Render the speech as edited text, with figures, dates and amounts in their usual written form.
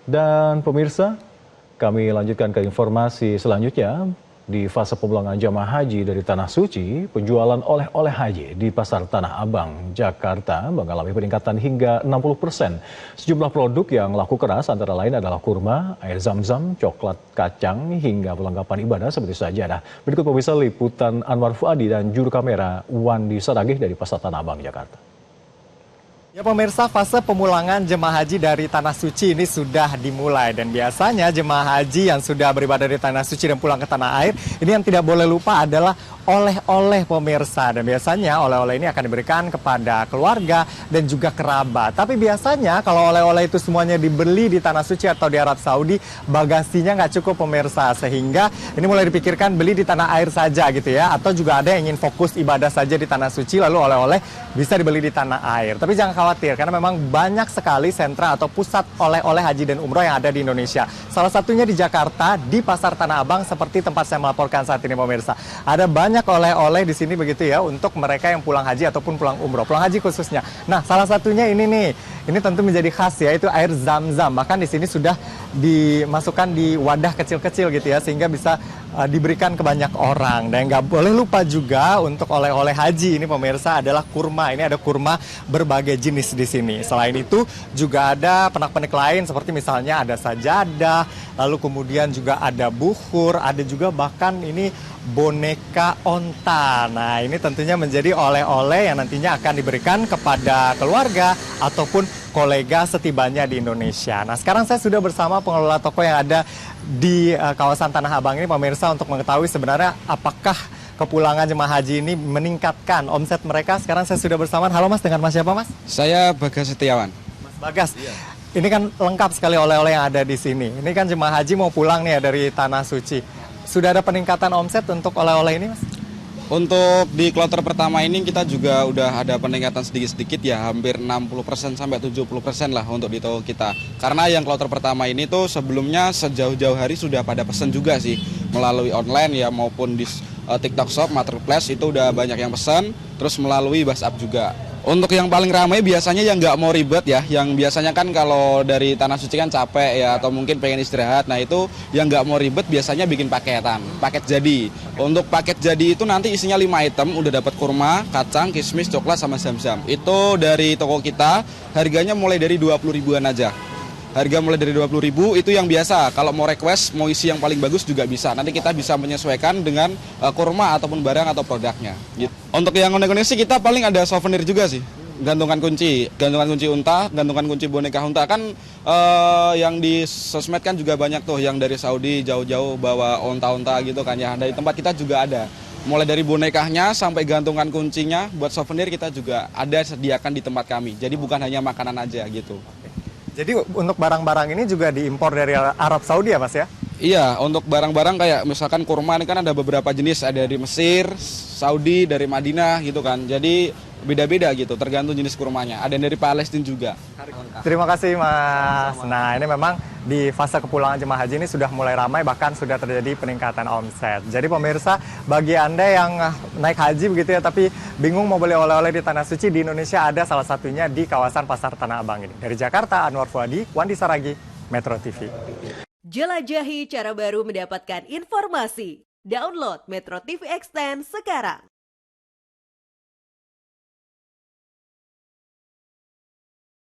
Dan pemirsa, kami lanjutkan ke informasi selanjutnya. Di fase pemulangan jamaah haji dari Tanah Suci, penjualan oleh-oleh haji di Pasar Tanah Abang, Jakarta mengalami peningkatan hingga 60%. Sejumlah produk yang laku keras antara lain adalah kurma, air zam-zam, coklat kacang, hingga perlengkapan ibadah seperti sajadah. Berikut pemirsa liputan Anwar Fuadi dan juru kamera Wandi Saragih dari Pasar Tanah Abang, Jakarta. Ya pemirsa, fase pemulangan jemaah haji dari Tanah Suci ini sudah dimulai. Dan biasanya jemaah haji yang sudah beribadah di Tanah Suci dan pulang ke tanah air, ini yang tidak boleh lupa adalah oleh-oleh pemirsa. Dan biasanya oleh-oleh ini akan diberikan kepada keluarga dan juga kerabat. Tapi biasanya kalau oleh-oleh itu semuanya dibeli di Tanah Suci atau di Arab Saudi, bagasinya nggak cukup pemirsa. Sehingga ini mulai dipikirkan beli di tanah air saja gitu ya. Atau juga ada yang ingin fokus ibadah saja di Tanah Suci, lalu oleh-oleh bisa dibeli di tanah air. Tapi jangan khawatir, karena memang banyak sekali sentra atau pusat oleh-oleh haji dan umroh yang ada di Indonesia. Salah satunya di Jakarta, di Pasar Tanah Abang, seperti tempat saya melaporkan saat ini pemirsa. Ada banyak oleh-oleh di sini begitu ya, untuk mereka yang pulang haji ataupun pulang umroh, pulang haji khususnya. Nah, salah satunya ini nih, ini tentu menjadi khas ya, itu air zam-zam. Bahkan di sini sudah dimasukkan di wadah kecil-kecil gitu ya, sehingga bisa diberikan ke banyak orang. Dan nggak boleh lupa juga untuk oleh-oleh haji ini pemirsa adalah kurma. Ini ada kurma berbagai jenis di sini. Selain itu juga ada pernak-pernik lain seperti misalnya ada sajadah, lalu kemudian juga ada bukhur, ada juga bahkan ini boneka onta. Nah, ini tentunya menjadi oleh-oleh yang nantinya akan diberikan kepada keluarga ataupun kolega setibanya di Indonesia. Nah, sekarang saya sudah bersama pengelola toko yang ada di kawasan Tanah Abang ini pemirsa untuk mengetahui sebenarnya apakah kepulangan jemaah haji ini meningkatkan omset mereka. Sekarang saya sudah bersama. Halo Mas, dengan Mas siapa Mas? Saya Bagas Setiawan. Mas Bagas. Iya. Ini kan lengkap sekali oleh-oleh yang ada di sini. Ini kan jemaah haji mau pulang nih ya dari Tanah Suci. Sudah ada peningkatan omset untuk oleh-oleh ini Mas? Untuk di kloter pertama ini kita juga udah ada peningkatan sedikit-sedikit ya, hampir 60% sampai 70% lah untuk di toko kita. Karena yang kloter pertama ini tuh sebelumnya sejauh-jauh hari sudah pada pesen juga sih, melalui online ya maupun di TikTok Shop, Marketplace itu udah banyak yang pesan, terus melalui WhatsApp juga. Untuk yang paling ramai biasanya yang nggak mau ribet ya, yang biasanya kan kalau dari Tanah Suci kan capek ya, atau mungkin pengen istirahat. Nah itu yang nggak mau ribet biasanya bikin paketan, paket jadi. Untuk paket jadi itu nanti isinya 5 item, udah dapat kurma, kacang, kismis, coklat, sama zam-zam. Itu dari toko kita, harganya mulai dari 20 ribuan aja. Harga mulai dari 20 ribu itu yang biasa. Kalau mau request, mau isi yang paling bagus juga bisa. Nanti kita bisa menyesuaikan dengan kurma ataupun barang atau produknya. Gitu. Untuk yang unik-unik sih kita paling ada souvenir juga sih. Gantungan kunci unta, gantungan kunci boneka unta kan yang di sosmed kan juga banyak tuh yang dari Saudi jauh-jauh bawa unta-unta gitu kan ya. Dari tempat kita juga ada. Mulai dari bonekanya sampai gantungan kuncinya buat souvenir kita juga ada sediakan di tempat kami. Jadi bukan hanya makanan aja gitu. Jadi untuk barang-barang ini juga diimpor dari Arab Saudi ya Mas ya? Iya, untuk barang-barang kayak misalkan kurma ini kan ada beberapa jenis, ada dari Mesir, Saudi, dari Madinah gitu kan. Jadi beda-beda gitu, tergantung jenis kurmanya. Ada yang dari Palestina juga. Terima kasih Mas. Nah, ini memang di fase kepulangan jemaah haji ini sudah mulai ramai, bahkan sudah terjadi peningkatan omset. Jadi pemirsa, bagi Anda yang naik haji begitu ya, tapi bingung mau beli oleh-oleh di Tanah Suci, di Indonesia ada salah satunya di kawasan Pasar Tanah Abang ini. Dari Jakarta, Anwar Fuadi, Wandi Saragi, Metro TV. Jelajahi cara baru mendapatkan informasi. Download Metro TV Extend sekarang.